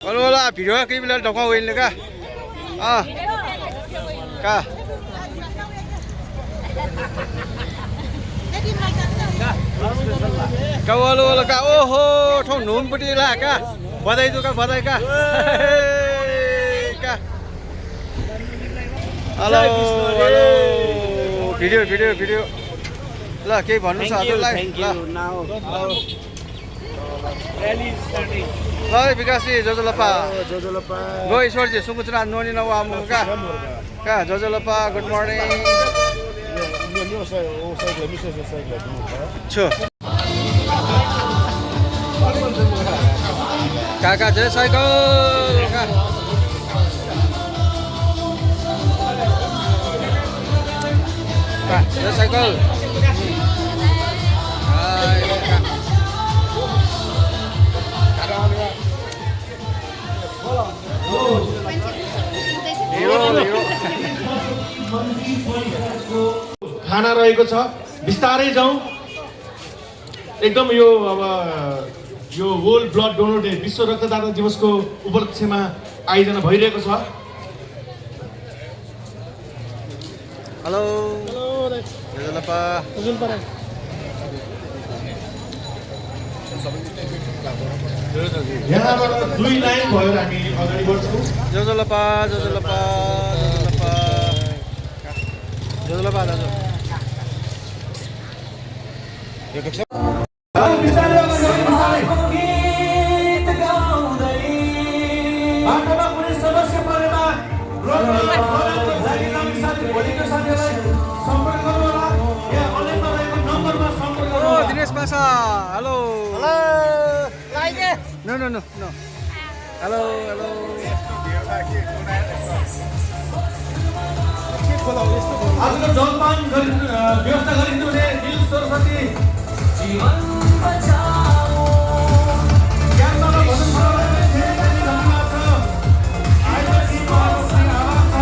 Wala video cái bên đồng hoa huyền nữa cả cả kau wala ka oho thong nun pati la ka badai tu ka ka hello video la ke भन्नु छ हजुरलाई Rally is starting. Lai Vikasi Jojolapa Go Ishwarji Sumutra Noni Nawamu ka Jojolapa good morning Sure Kaka Jai Cycle Jai Cycle खाना रहेको छ बिस्तारै जाउँ एकदम यो अब यो वर्ल्ड ब्लड डोनर डे विश्व रक्तदाता दिवसको उपलक्ष्यमा आयोजना भइरहेको छ हेलो Jojolapa यहाँबाट दुई लाइन भयो हामी अगाडि बढ्छौँ Jojolapa दाजु Dinesh Masa hello no hello आजको जलपान व्यवस्था गरिदिनु हुने दिल सरस्वती जीवन बचाओ ज्ञानमा भन्नु पर्ने धेरै धन्यवाद छ आइलो टिमहरु पनि आभार छ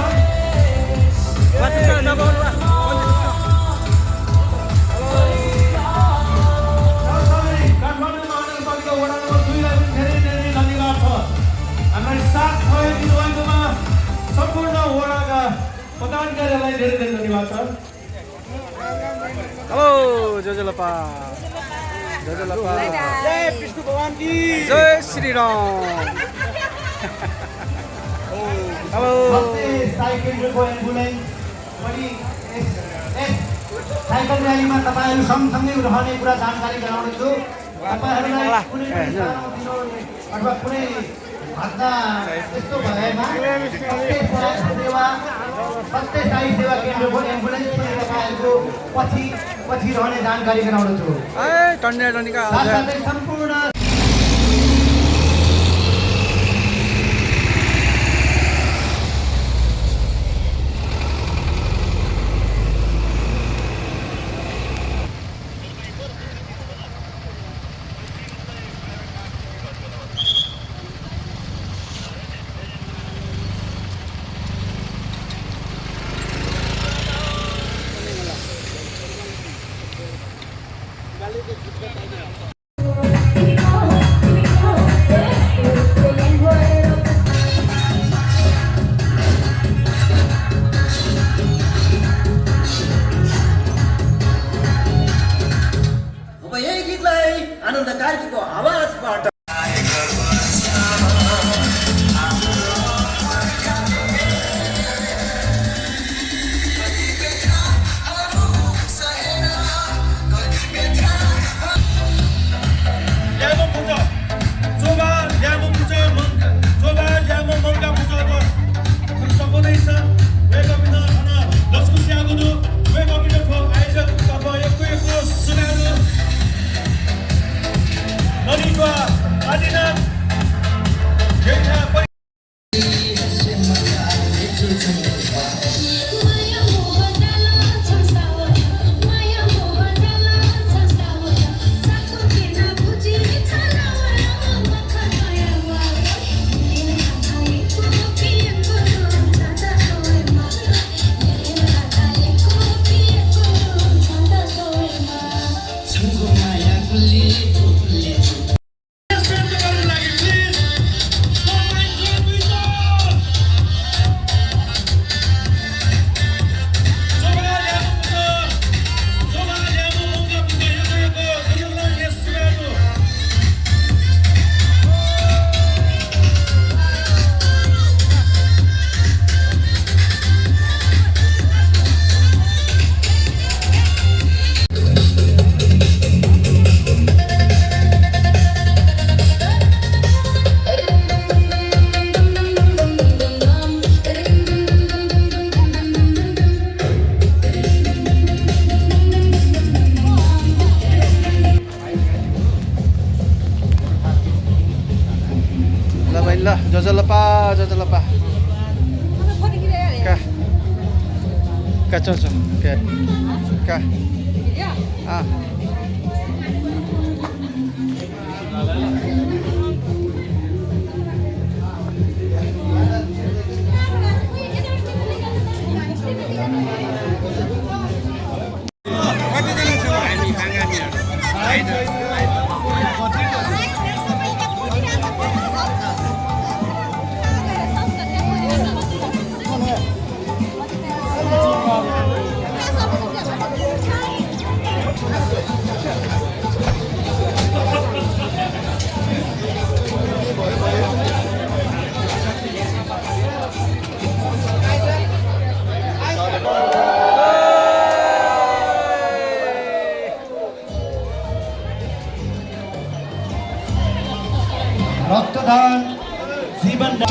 What's number काठमाडौँ महानगरपालिका वडा नम्बर 2 लाई पनि धेरै धन्यवाद छ हामीलाई साथ सहयोग दिनुभएकोमा सम्पूर्ण वडाका पदाधिकारीहरूलाई धेरै धन्यवाद छ hello Jojolapa Jai Vishnu Bhavan ki. Jai Shri Ram hello साइकलको एम्बुलेन्स पनि साइकल र्यालीमा तपाईहरु सँगसँगै रहने कुरा जानकारी गराउँछु तपाईहरुलाई कुनै पनि अथवा कुनै घटना यस्तो भएमा प्रत्येक साई सेवा केन्द्रको एम्बुलेन्स पनि तपाईहरुको पछि रहने जानकारी गराउँछु टन्डा साथै सम्पूर्ण Galing ल भाइ ल जजलपा का का चल्छ का रक्तदान जीवन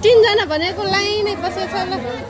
तीनजना भनेको लाइनै बसेको छ ल